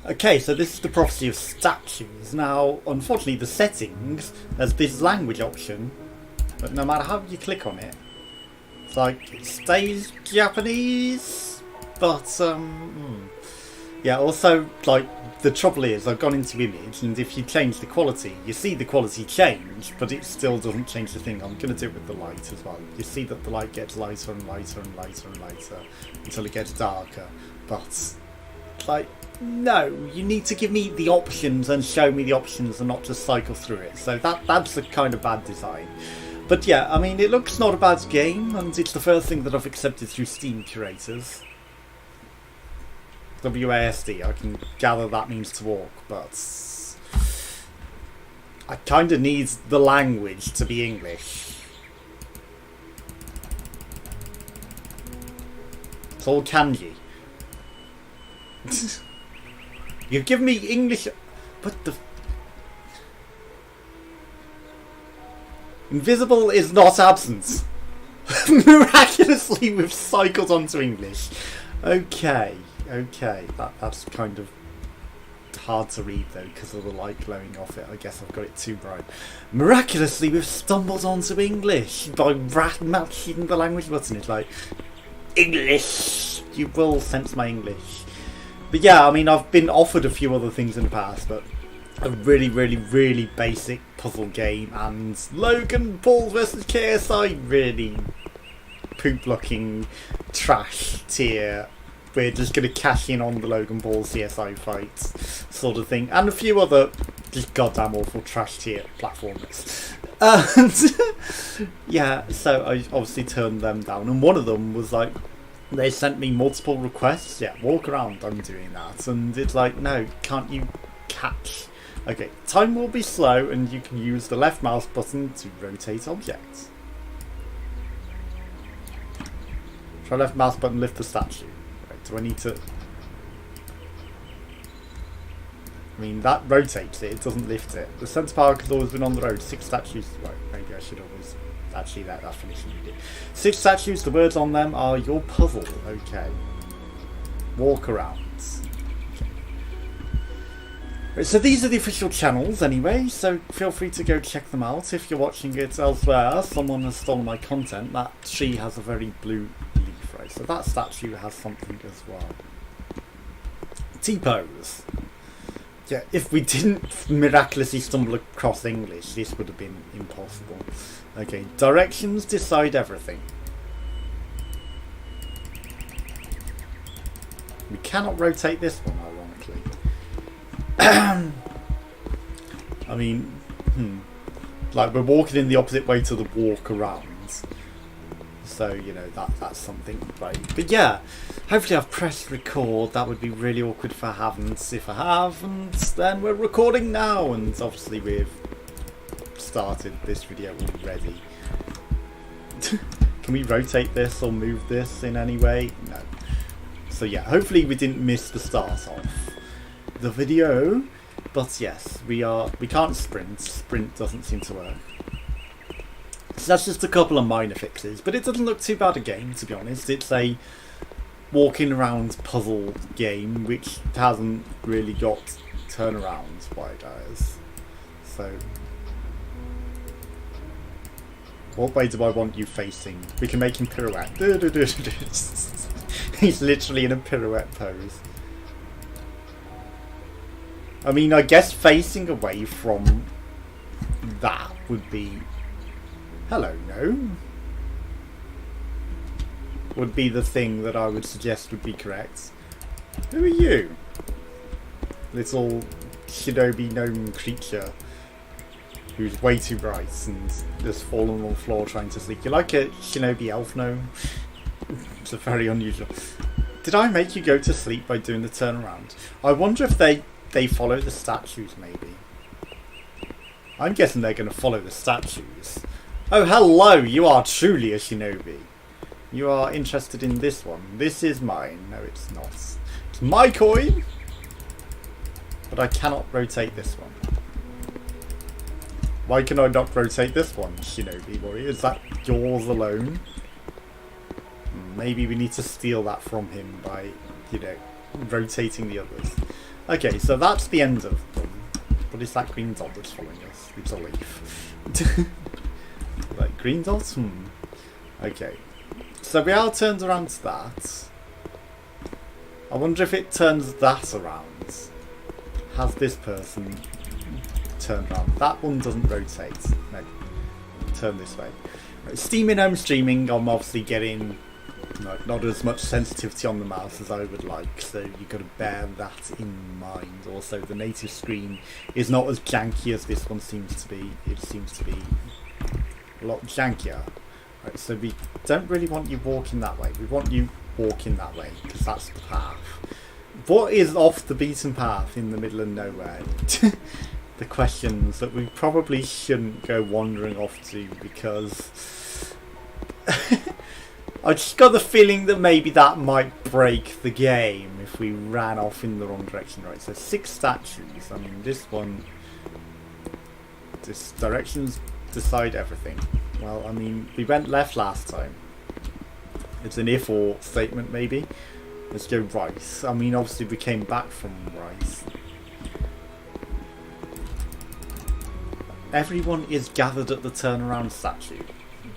Okay, so this is the prophecy of statues. Now, unfortunately, the settings, there's this language option, but no matter how you click on it, it's like, it stays Japanese, but, yeah, also, like, the trouble is, I've gone into image, and if you change the quality, you see the quality change, but it still doesn't change the thing. I'm going to do it with the light as well. You see that the light gets lighter and lighter and lighter and lighter until it gets darker, but, like, no, you need to give me the options and show me the options and not just cycle through it. So that's the kind of bad design. But yeah, I mean, it looks not a bad game, and it's the first thing that I've accepted through Steam curators. WASD, I can gather that means to walk, but I kind of need the language to be English. It's all kanji. You've given me English, but the invisible is not absent. Miraculously, we've cycled onto English. Okay, that's kind of hard to read though because of the light glowing off it. I guess I've got it too bright. Miraculously, we've stumbled onto English by matching the language button. It's like English. You will sense my English. But yeah, I mean, I've been offered a few other things in the past, but a really, really, really basic puzzle game and Logan Paul versus KSI, really poop-looking trash tier. We're just going to cash in on the Logan Paul CSI fights sort of thing, and a few other just goddamn awful trash tier platformers. And yeah, so I obviously turned them down, and one of them was like, they sent me multiple requests. Yeah, walk around, I'm doing that. And it's like, no, can't you catch? Okay, time will be slow and you can use the left mouse button to rotate objects. Try left mouse button, lift the statue. Right, do I need to... I mean, that rotates it, it doesn't lift it. The centre park has always been on the road. 6 statues. Right, maybe I should always... Actually, that's finishing you did. 6 statues, the words on them are your puzzle. Okay. Walk around. Okay. Right, so these are the official channels anyway, so feel free to go check them out. If you're watching it elsewhere, someone has stolen my content. That tree has a very blue leaf, right? So that statue has something as well. T-pose. Yeah, if we didn't miraculously stumble across English, this would have been impossible. Okay, directions decide everything. We cannot rotate this one, ironically. I mean, like we're walking in the opposite way to the walk around. So, you know, that's something, right? But yeah, hopefully I've pressed record. That would be really awkward if I haven't. If I haven't, then we're recording now. And obviously we've started this video already. Can we rotate this or move this in any way? No. So yeah, hopefully we didn't miss the start of the video. But yes, we can't sprint. Sprint doesn't seem to work. So that's just a couple of minor fixes, but it doesn't look too bad a game, to be honest. It's a walking around puzzle game which hasn't really got turnaround wide eyes. So what way do I want you facing? We can make him pirouette. He's literally in a pirouette pose. I mean, I guess facing away from that would be... Hello, no. Would be the thing that I would suggest would be correct. Who are you? Little shinobi gnome creature who's way too bright and just fallen on the floor trying to sleep. You're like a shinobi elf gnome. It's a very unusual. Did I make you go to sleep by doing the turnaround? I wonder if they follow the statues, maybe. I'm guessing they're going to follow the statues. Oh, hello! You are truly a shinobi. You are interested in this one. This is mine. No, it's not. It's my coin! But I cannot rotate this one. Why can I not rotate this one, shinobi warrior? Is that yours alone? Maybe we need to steal that from him by, you know, rotating the others. Okay, so that's the end of them. What is that green dot that's following us? It's a leaf. Like, green dots? Okay. So we are turned around to that. I wonder if it turns that around. Has this person turned around? That one doesn't rotate. No. Turn this way. Right, steaming home streaming, I'm obviously getting not as much sensitivity on the mouse as I would like, so you've got to bear that in mind. Also, the native screen is not as janky as this one seems to be. It seems to be a lot jankier. Right, so we don't really want you walking that way. We want you walking that way, because that's the path. What is off the beaten path in the middle of nowhere? The questions that we probably shouldn't go wandering off to, because I just got the feeling that maybe that might break the game if we ran off in the wrong direction. Right, so 6 statues. I mean, this directions decide everything. Well, I mean, we went left last time. It's an if or statement, maybe. Let's go right. I mean, obviously we came back from right. Everyone is gathered at the turnaround statue.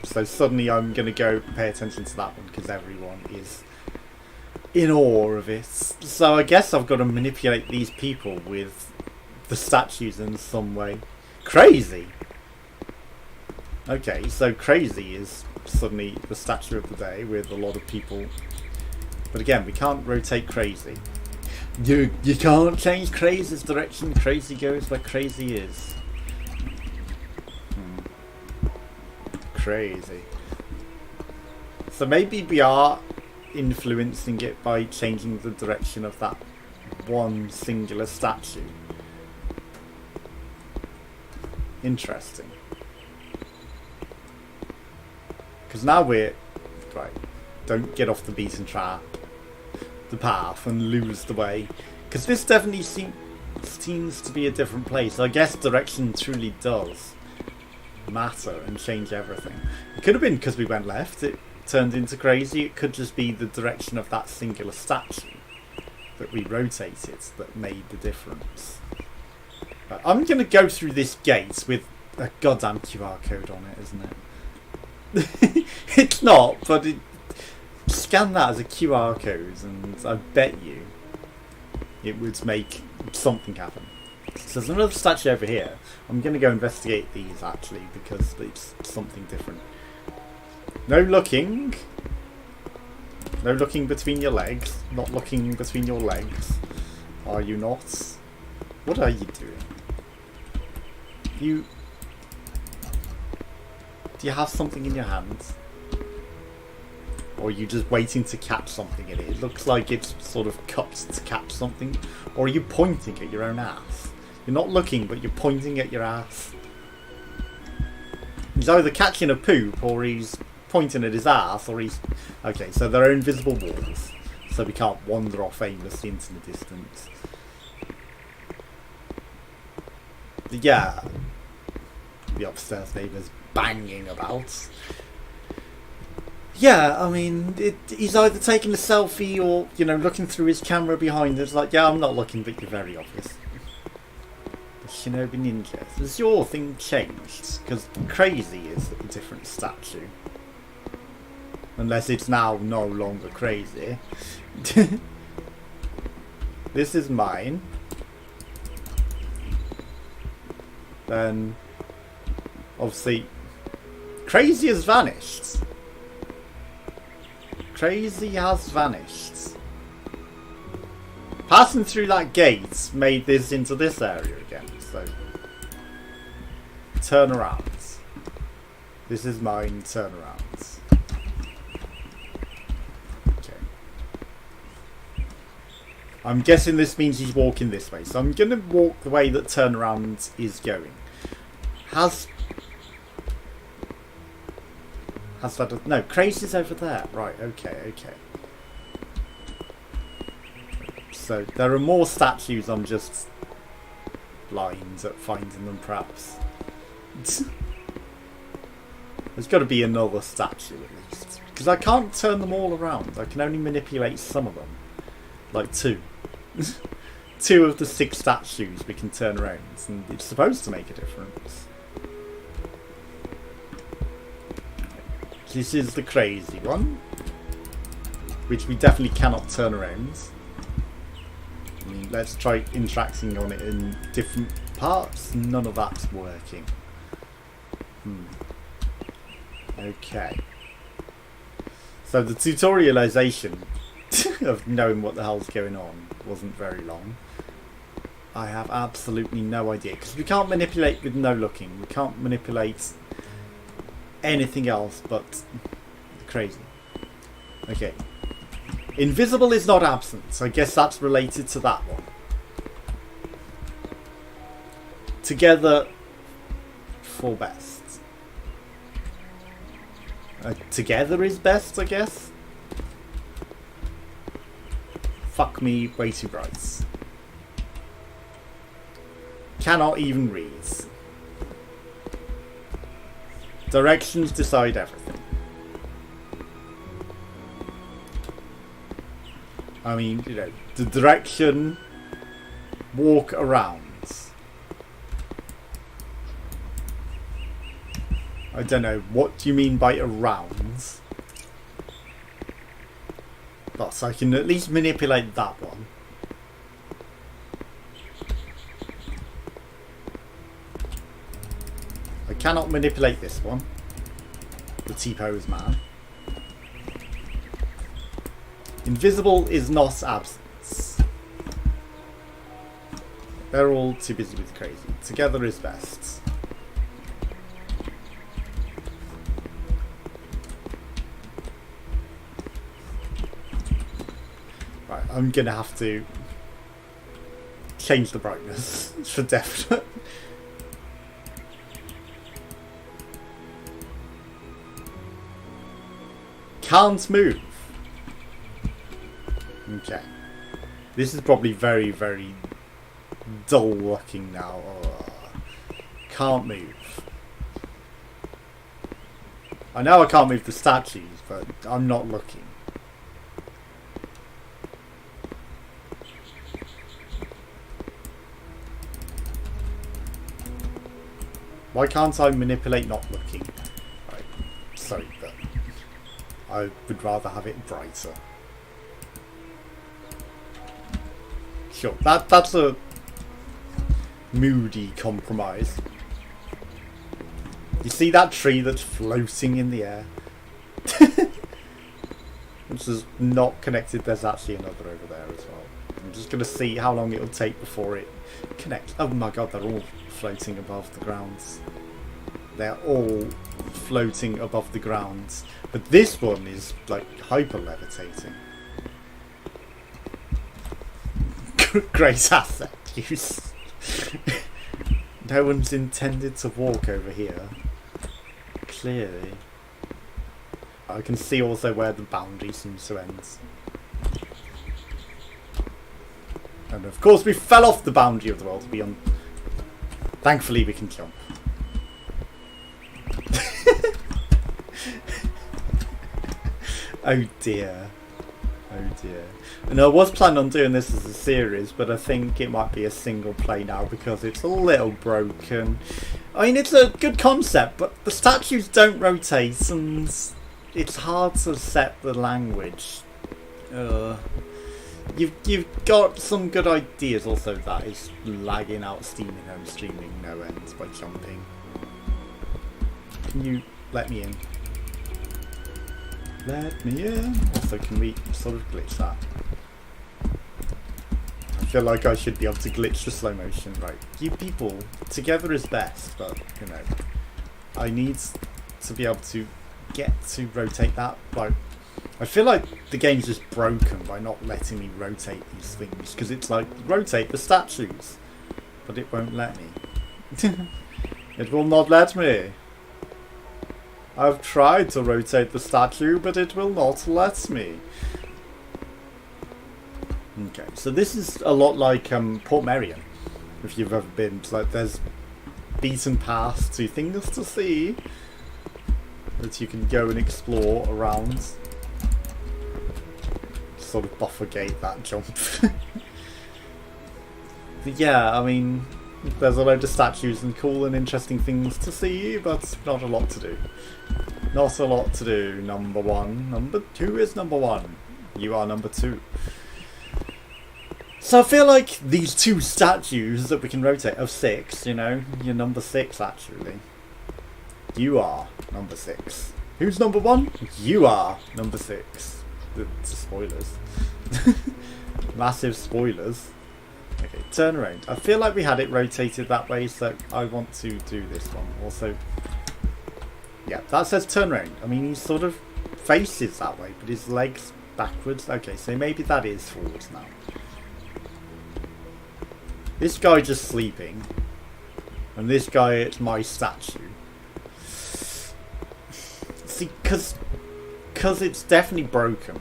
So suddenly I'm going to go pay attention to that one because everyone is in awe of it. So I guess I've got to manipulate these people with the statues in some way. Crazy! Okay, so crazy is suddenly the statue of the day with a lot of people. But again, we can't rotate crazy. You can't change crazy's direction. Crazy goes where crazy is. Crazy. So maybe we are influencing it by changing the direction of that one singular statue. Interesting. Because now we're... Right. Don't get off the beaten the path and lose the way. Because this definitely seems to be a different place. I guess direction truly does matter and change everything. It could have been because we went left, it turned into crazy. It could just be the direction of that singular statue that we rotated that made the difference. I'm going to go through this gate with a goddamn QR code on it, isn't it? It's not, but scan that as a QR code and I bet you it would make something happen. So there's another statue over here. I'm going to go investigate these actually because it's something different. No looking. No looking between your legs. Not looking between your legs. Are you not? What are you doing? Do you have something in your hands? Or are you just waiting to catch something in it? It looks like it's sort of cupped to catch something. Or are you pointing at your own ass? You're not looking, but you're pointing at your ass. He's either catching a poop, or he's pointing at his ass, or he's... Okay, so there are invisible walls. So we can't wander off aimlessly into the distance. Yeah. The upstairs neighbour's banging about. Yeah, I mean, he's either taking a selfie or, you know, looking through his camera behind. It's like, yeah, I'm not looking, but you're very obvious. The Shinobi Ninja. Has your thing changed? Because crazy is a different statue. Unless it's now no longer crazy. This is mine. Then, obviously, crazy has vanished. Crazy has vanished. Passing through that gate made this into this area again, so... Turn around. This is mine, turn around. Okay. I'm guessing this means he's walking this way, so I'm going to walk the way that turnaround is going. Has that... No, crazy's over there. Right, okay. So, there are more statues, I'm just blind at finding them, perhaps. There's got to be another statue, at least. Because I can't turn them all around. I can only manipulate some of them. Like 2. 2 of the 6 statues we can turn around, and it's supposed to make a difference. This is the crazy one, which we definitely cannot turn around. I mean, let's try interacting on it in different parts. None of that's working. Okay. So the tutorialization of knowing what the hell's going on wasn't very long. I have absolutely no idea, because we can't manipulate with no looking. We can't manipulate anything else but crazy. Okay. Invisible is not absent, so I guess that's related to that one. Together for best. Together is best, I guess. Fuck me, way too bright. Cannot even read. Directions decide everything. I mean, you know, the direction, walk around. I don't know, what do you mean by around? But I can at least manipulate that one. I cannot manipulate this one. The T-pose man. Invisible is not absence. They're all too busy with crazy. Together is best. Right, I'm gonna have to change the brightness for definite. Can't move. Okay. This is probably very, very dull looking now. Can't move. I know I can't move the statues, but I'm not looking. Why can't I manipulate not looking? Right. Sorry, but I would rather have it brighter. Sure, that's a moody compromise. You see that tree that's floating in the air? Which is not connected. There's actually another over there as well. I'm just going to see how long it'll take before it connects. Oh my god, they're all floating above the ground. They're all floating above the ground. But this one is like hyper levitating. Great asset use. No one's intended to walk over here. Clearly. I can see also where the boundary seems to end. And of course we fell off the boundary of the world to be on. Thankfully we can jump. Oh dear. Oh dear. And I was planning on doing this as a series, but I think it might be a single play now because it's a little broken. I mean, it's a good concept, but the statues don't rotate and it's hard to set the language. You've got some good ideas. Also, that is lagging out, steaming home, streaming no ends by jumping. Can you let me in? Let me in. Also, can we sort of glitch that? I feel like I should be able to glitch the slow motion. Right, you people, together is best, but you know, I need to be able to get to rotate that. Like, I feel like the game's just broken by not letting me rotate these things, because it's like, rotate the statues, but it won't let me. It will not let me. I've tried to rotate the statue, but it will not let me. Okay, so this is a lot like Port Merion, if you've ever been. It's like there's beaten paths to things to see that you can go and explore around. Sort of buffer gate that jump. Yeah, I mean, there's a load of statues and cool and interesting things to see, but not a lot to do. Not a lot to do, number one. Number two is number one. You are number two. So I feel like these two statues that we can rotate of 6, you know, you're number 6 actually. You are number 6. Who's number 1? You are number 6. It's spoilers. Massive spoilers. Okay, turn around. I feel like we had it rotated that way, so I want to do this one. Also, yeah, that says turn around. I mean, he sort of faces that way, but his legs backwards. Okay, so maybe that is forwards now. This guy just sleeping, and this guy, it's my statue. See, cause it's definitely broken.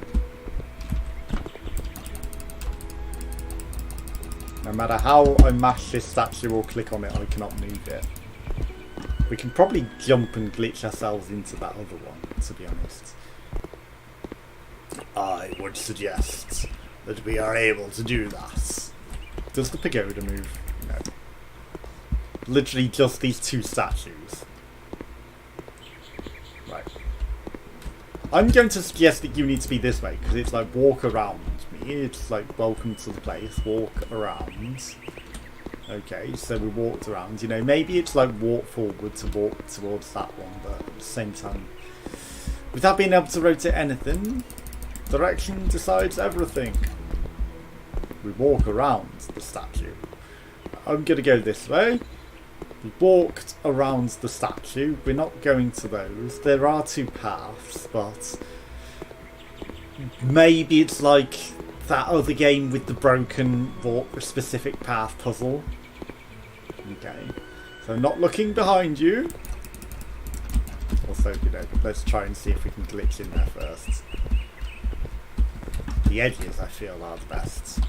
No matter how I mash this statue or click on it, I cannot move it. We can probably jump and glitch ourselves into that other one, to be honest. I would suggest that we are able to do that. Does the pagoda move? No. Literally just these two statues. Right. I'm going to suggest that you need to be this way, because it's like walk around me. It's like welcome to the place, walk around. Okay, so we walked around. You know, maybe it's like walk forward to walk towards that one, but at the same time, without being able to rotate anything, direction decides everything. We walk around the statue. I'm going to go this way. We walked around the statue. We're not going to those. There are 2 paths, but maybe it's like that other game with the broken walk a specific path puzzle. Okay. So not looking behind you. Also, you know, let's try and see if we can glitch in there first. The edges, I feel, are the best.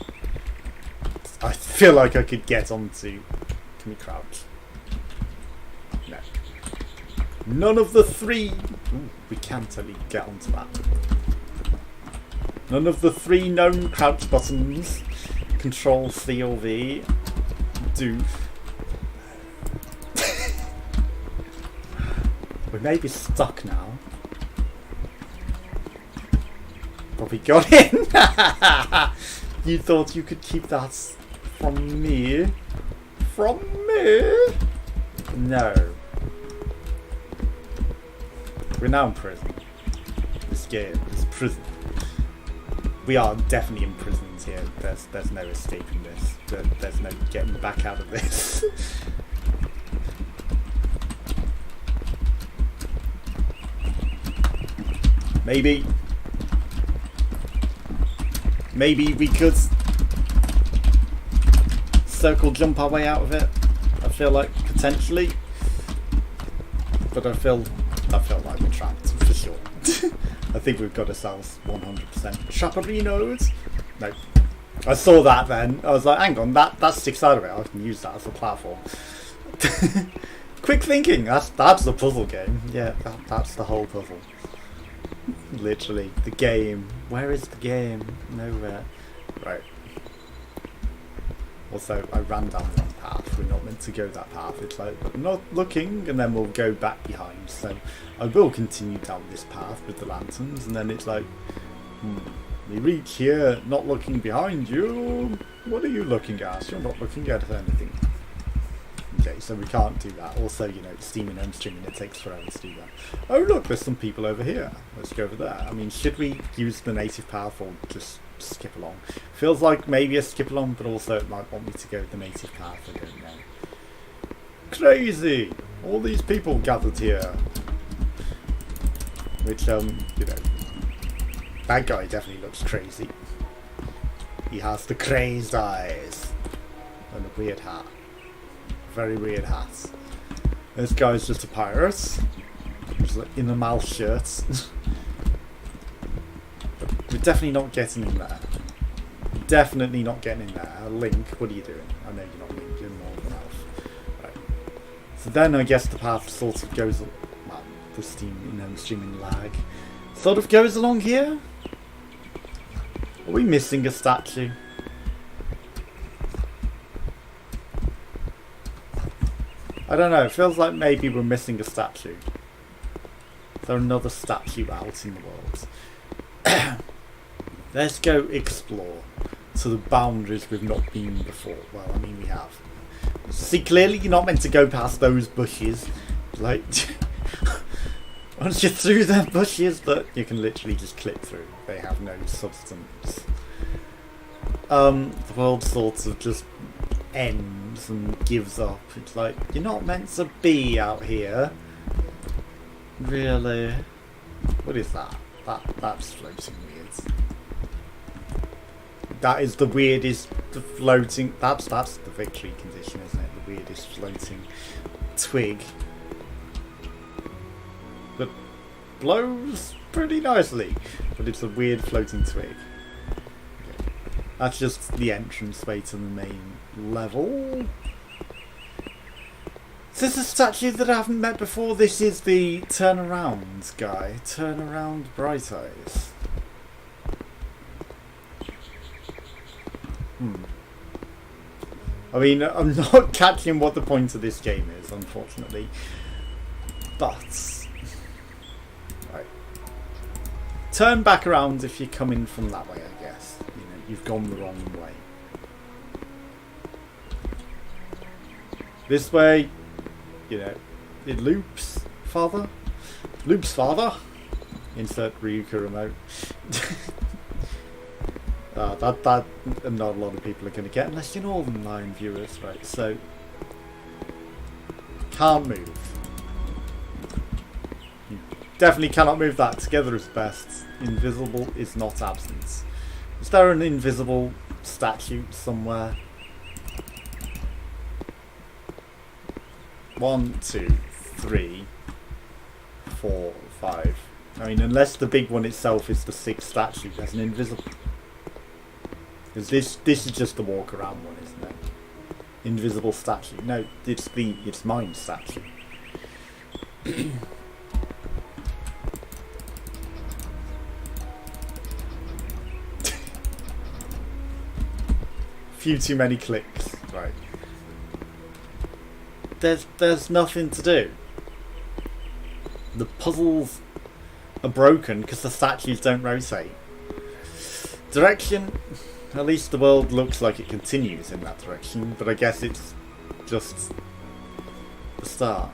I feel like I could get onto... Can we crouch? No. None of the 3... Ooh, we can totally get onto that. None of the 3 known crouch buttons, Control C or V, do. We may be stuck now. Probably got in! You thought you could keep that from me? From me? No. We're now in prison. This game is prison. We are definitely imprisoned here. There's no escaping this. There's no getting back out of this. Maybe we could circle jump our way out of it. I feel like potentially, but I feel like we're trapped for sure. I think we've got ourselves 100% trapperinos. No, I saw that then. I was like, hang on, that sticks out of it. I can use that as a platform. Quick thinking. That's the puzzle game. Yeah, that's the whole puzzle. Literally, the game. Where is the game? Nowhere. Right. Also, I ran down the wrong path. We're not meant to go that path. It's like, I'm not looking, and then we'll go back behind. So, I will continue down this path with the lanterns, and then it's like, we reach here, not looking behind you. What are you looking at? You're not looking at anything. Okay, so we can't do that. Also, you know, steaming and streaming, it takes forever to do that. Oh look, there's some people over here. Let's go over there. I mean, should we use the native path or just skip along? Feels like maybe a skip along, but also it might want me to go the native path. I don't know. Crazy! All these people gathered here. Which, you know, that guy definitely looks crazy. He has the crazed eyes and a weird hat. Very weird hat. This guy's just a pirate. He's like in a mouth shirt. We're definitely not getting in there. Definitely not getting in there. Link, what are you doing? I know you're not Link, you're more than Elf. Right. So then I guess the path sort of goes, well, the streaming lag sort of goes along here. Are we missing a statue? I don't know, it feels like maybe we're missing a statue. Is there another statue out in the world? Let's go explore to the boundaries we've not been before. Well, I mean we have. See, clearly you're not meant to go past those bushes. Like, once you're through the bushes, but you can literally just clip through. They have no substance. The world sort of just ends and gives up. It's like, you're not meant to be out here. Really? What is that? That's floating weird. That is the weirdest floating... That's the victory condition, isn't it? The weirdest floating twig. But blows pretty nicely. But it's a weird floating twig. Okay. That's just the entranceway to the main level. Is this a statue that I haven't met before? This is the turnaround guy. Turnaround Bright Eyes. I mean, I'm not catching what the point of this game is, unfortunately. But... right. Turn back around if you're coming from that way, I guess. You know, you've gone the wrong way. This way, you know, it loops farther. Loops farther. Insert Ryuka remote. That not a lot of people are going to get unless you're Northern Line viewers, right? So, can't move. You definitely cannot move that. Together is best. Invisible is not absent. Is there an invisible statue somewhere? 1, 2, 3, 4, 5. I mean, unless the big one itself is the 6th statue, there's an invisible. Because this is just the walk around one, isn't it? Invisible statue. No, it's mine statue. Few too many clicks, right? There's nothing to do. The puzzles are broken because the statues don't rotate. Direction. At least the world looks like it continues in that direction, but I guess it's just the start.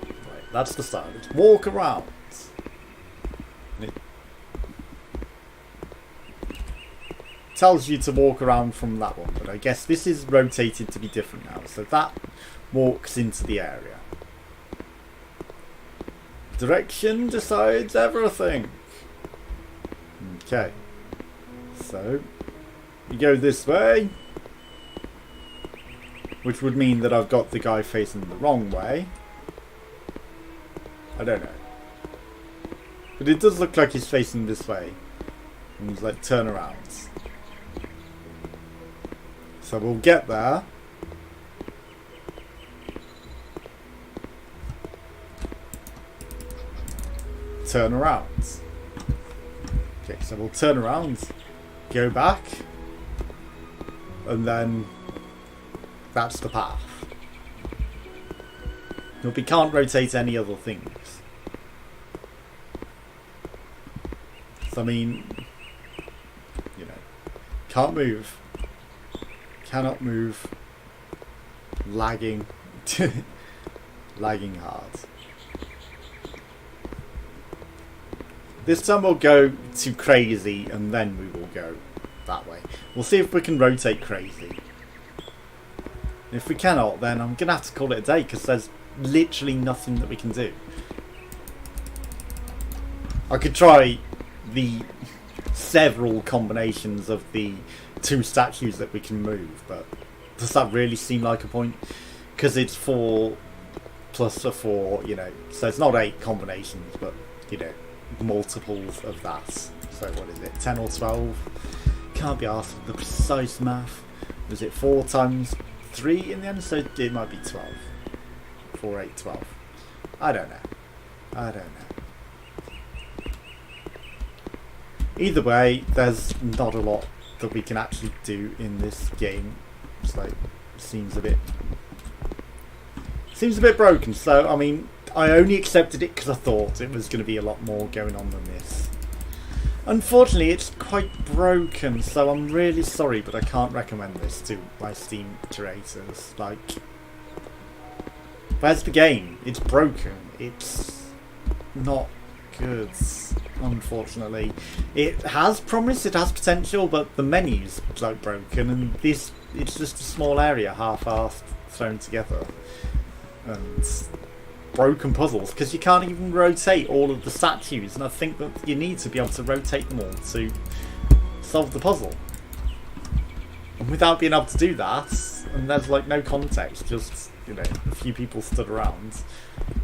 Right, that's the start. It's walk around. And it tells you to walk around from that one, but I guess this is rotated to be different now, so that walks into the area. Direction decides everything. Okay. So, you go this way, which would mean that I've got the guy facing the wrong way. I don't know. But it does look like he's facing this way. And he's like turnarounds. So we'll get there. Turnarounds. Okay, so we'll turn around. Go back, and then that's the path. But we can't rotate any other things. So, I mean, you know, can't move, cannot move, lagging, lagging hard. This time we'll go to crazy and then we will go that way. We'll see if we can rotate crazy. If we cannot, then I'm going to have to call it a day because there's literally nothing that we can do. I could try the several combinations of the 2 statues that we can move, but does that really seem like a point? Because it's 4 plus a 4, you know, so it's not 8 combinations, but, you know, multiples of that. So what is it, 10 or 12? Can't be asked for the precise math. Was it 4 times 3 in the end? So it might be 12. 4, 8, 12. I don't know. Either way, there's not a lot that we can actually do in this game. It's like, seems a bit seems a bit broken. So, I mean, I only accepted it because I thought it was going to be a lot more going on than this. Unfortunately, it's quite broken, so I'm really sorry, but I can't recommend this to my Steam curators. Like, where's the game? It's broken. It's not good, unfortunately. It has promise, it has potential, but the menu's like broken, and this, it's just a small area, half-assed, thrown together. And broken puzzles, because you can't even rotate all of the statues, and I think that you need to be able to rotate them all to solve the puzzle. And without being able to do that, and there's like no context, just, you know, a few people stood around,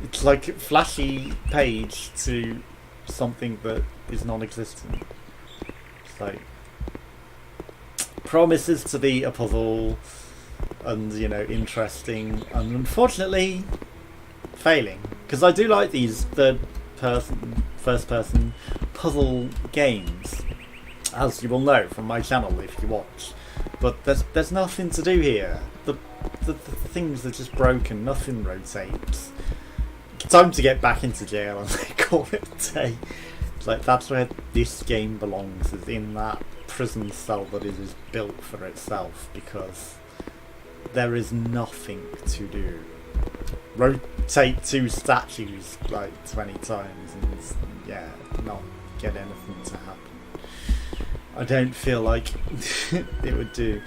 it's like a flashy page to something that is non-existent. So, promises to be a puzzle and, you know, interesting, and unfortunately failing, because I do like these first person puzzle games, as you will know from my channel if you watch, but there's nothing to do here. The things are just broken, nothing rotates. Time to get back into jail and call it a day. It's like, that's where this game belongs, is in that prison cell that it is built for itself, because there is nothing to do. Rotate two statues like 20 times and, yeah, not get anything to happen. I don't feel like it would do.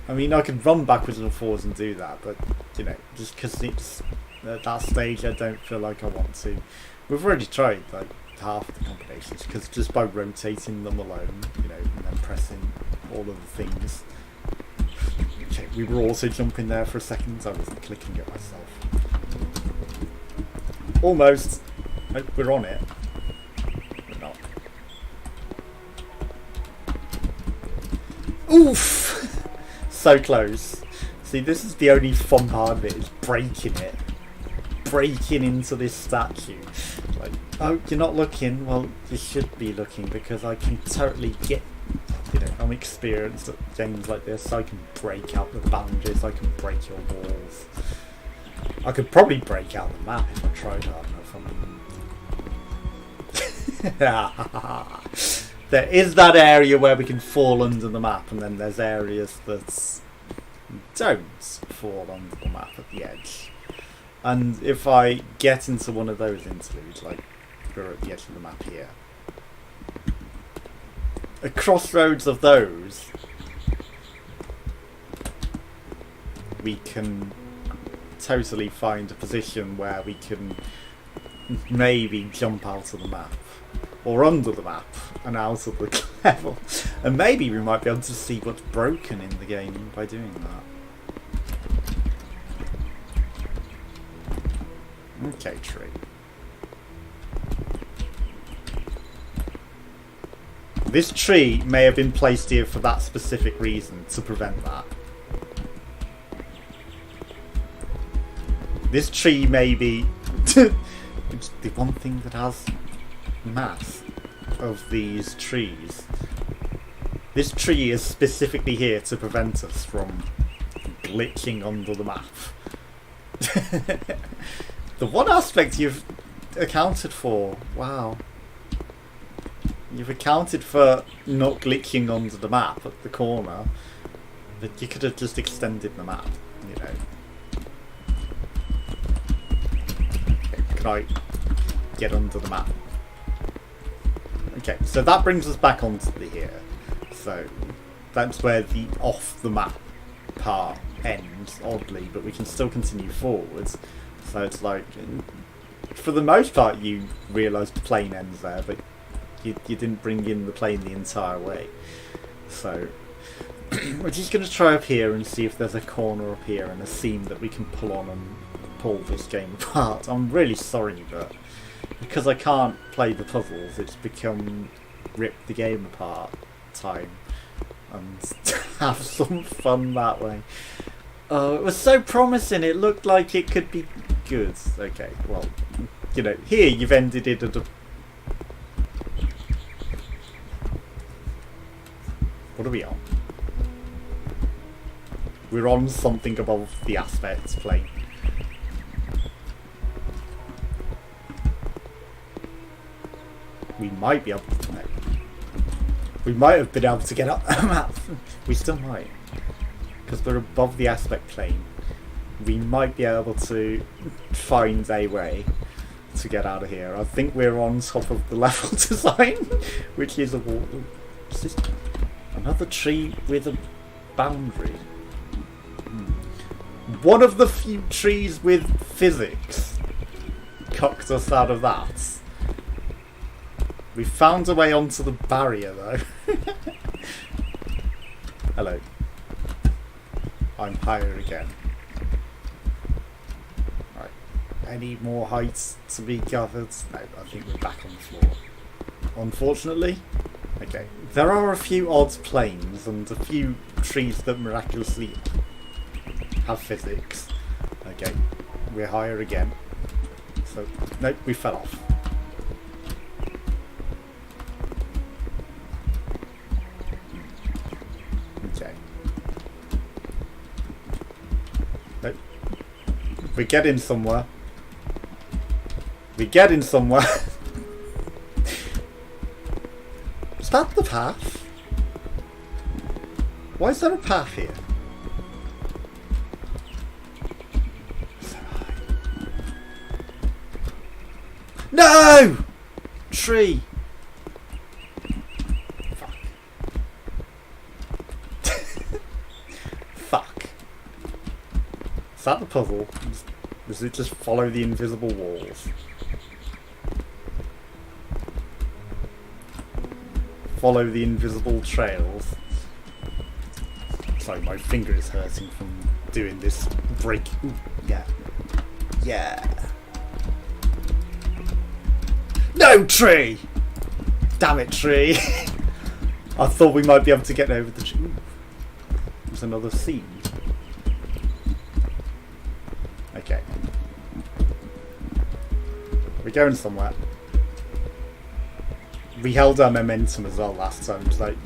I mean, I could run backwards and forwards and do that, but, you know, just because it's at that stage, I don't feel like I want to. We've already tried like half of the combinations, because just by rotating them alone, you know, and then pressing all of the things. Okay, we were also jumping there for a second, I wasn't clicking it myself. Almost. Nope, we're on it. We're not. Oof! So close. See, this is the only fun part of it, is breaking it. Breaking into this statue. Like, oh, you're not looking? Well, you should be looking, because I can totally get, you know, I'm experienced at games like this, so I can break out the boundaries, I can break your walls. I could probably break out the map if I tried hard enough. There is that area where we can fall under the map, and then there's areas that don't fall under the map at the edge. And if I get into one of those interludes, like we're at the edge of the map here, a crossroads of those, we can totally find a position where we can maybe jump out of the map, or under the map and out of the level, and maybe we might be able to see what's broken in the game by doing that. Okay, tree. This tree may have been placed here for that specific reason, to prevent that. This tree may be it's the one thing that has mass of these trees. This tree is specifically here to prevent us from glitching under the map. The one aspect you've accounted for, wow. You've accounted for not glitching under the map at the corner, but you could have just extended the map, you know. Okay, can I get under the map? Okay, so that brings us back onto the here. So that's where the off the map part ends, oddly, but we can still continue forwards. So it's like, for the most part, you realise the plane ends there, but you didn't bring in the plane the entire way. So we're just going to try up here and see if there's a corner up here and a seam that we can pull on and pull this game apart. I'm really sorry, but because I can't play the puzzles, it's become rip the game apart time and have some fun that way. Oh, it was so promising, it looked like it could be good. Okay, well, you know, here you've ended it at a... What are we on? We're on something above the aspect plane. we might be able to... No. We might have been able to get up the map. We still might. Because we're above the aspect plane. We might be able to find a way to get out of here. I think we're on top of the level design, which is a wall. Is this another tree with a boundary? One of the few trees with physics cocked us out of that. We found a way onto the barrier though. Hello. I'm higher again. Right. Any more heights to be gathered? No, I think we're back on the floor. Unfortunately. Okay. There are a few odd planes and a few trees that miraculously have physics. Okay. We're higher again. So, nope, we fell off. Okay. Nope. We're getting somewhere. We're getting somewhere. Is that the path? Why is there a path here? So high. No! Tree! Fuck. Fuck. Is that the puzzle? Does it just follow the invisible walls? Follow the invisible trails. Sorry, my finger is hurting from doing this break. Ooh, yeah. Yeah. No, tree! Damn it, tree! I thought we might be able to get over the tree. Ooh. There's another seed. Okay. We're going somewhere. We held our momentum as well last time, so like,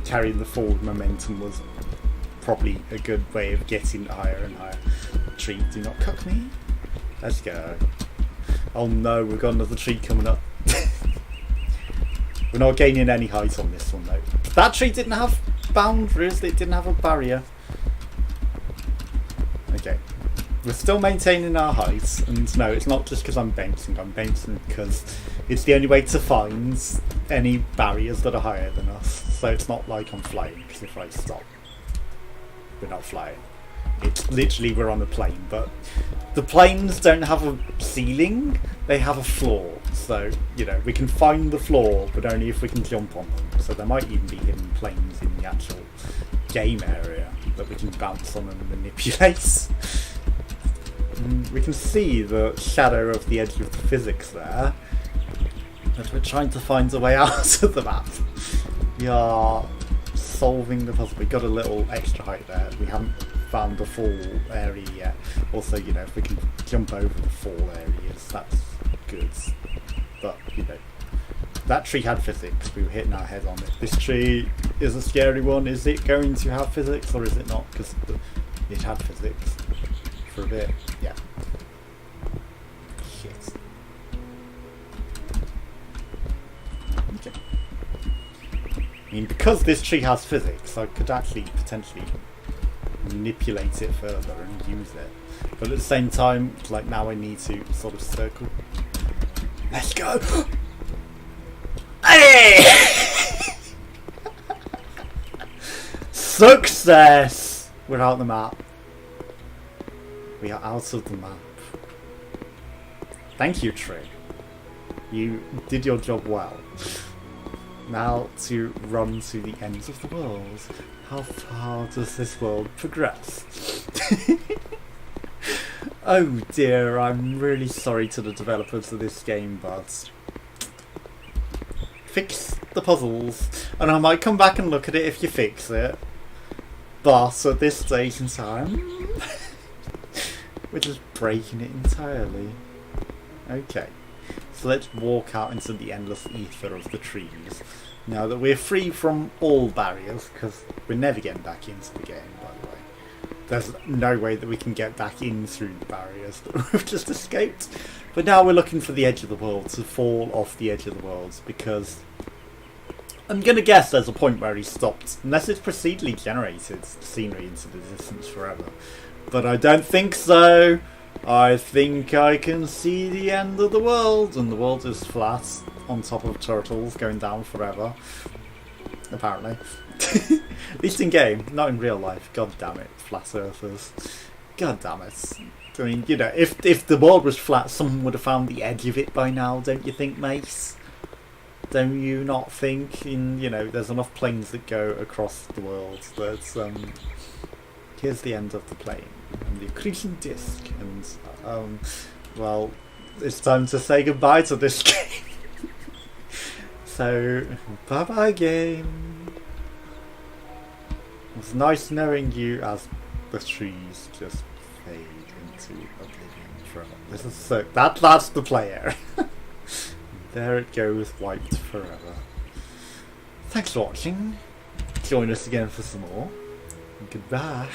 carrying the forward momentum was probably a good way of getting higher and higher. Tree, do not cook me. Let's go. Oh no, we've got another tree coming up. We're not gaining any height on this one though. That tree didn't have boundaries, it didn't have a barrier. Okay. We're still maintaining our height, and no, it's not just because I'm bouncing because it's the only way to find any barriers that are higher than us. So it's not like I'm flying, because if I stop, we're not flying. It's literally we're on a plane, but the planes don't have a ceiling, they have a floor. So, you know, we can find the floor, but only if we can jump on them. So there might even be hidden planes in the actual game area that we can bounce on and manipulate. We can see the shadow of the edge of the physics there, but we're trying to find a way out of the map. We are solving the puzzle. We got a little extra height there. We haven't found the fall area yet. Also, you know, if we can jump over the fall areas, that's good. But, you know, that tree had physics. We were hitting our head on it. This tree is a scary one. Is it going to have physics or is it not? Because it had physics. For a bit, yeah. Shit. Okay. I mean, because this tree has physics, I could actually potentially manipulate it further and use it. But at the same time, like now I need to sort of circle. Let's go! Hey! Success! We're out the map. We are out of the map. Thank you, tree. You did your job well. Now to run to the ends of the world. How far does this world progress? Oh dear, I'm really sorry to the developers of this game, but fix the puzzles, and I might come back and look at it if you fix it. But at this stage in time, we're just breaking it entirely. Okay, so let's walk out into the endless ether of the trees. Now that we're free from all barriers, because we're never getting back into the game, by the way. there's no way that we can get back in through the barriers that we've just escaped. But now we're looking for the edge of the world, to fall off the edge of the world, because I'm going to guess there's a point where he stopped, unless it's procedurally generated scenery into the distance forever. But I don't think so. I think I can see the end of the world, and the world is flat on top of turtles going down forever. Apparently. At least in game, not in real life. God damn it, flat earthers. God damn it. I mean, you know, if the world was flat, someone would have found the edge of it by now, don't you think, Mace? Don't you not think? You know, there's enough planes that go across the world that here's the end of the plane and the accretion disk, and well, it's time to say goodbye to this game. So, bye bye, game. It was nice knowing you as the trees just fade into oblivion forever. This is so that's the play area. There it goes, wiped forever. Thanks for watching. Join us again for some more. Goodbye.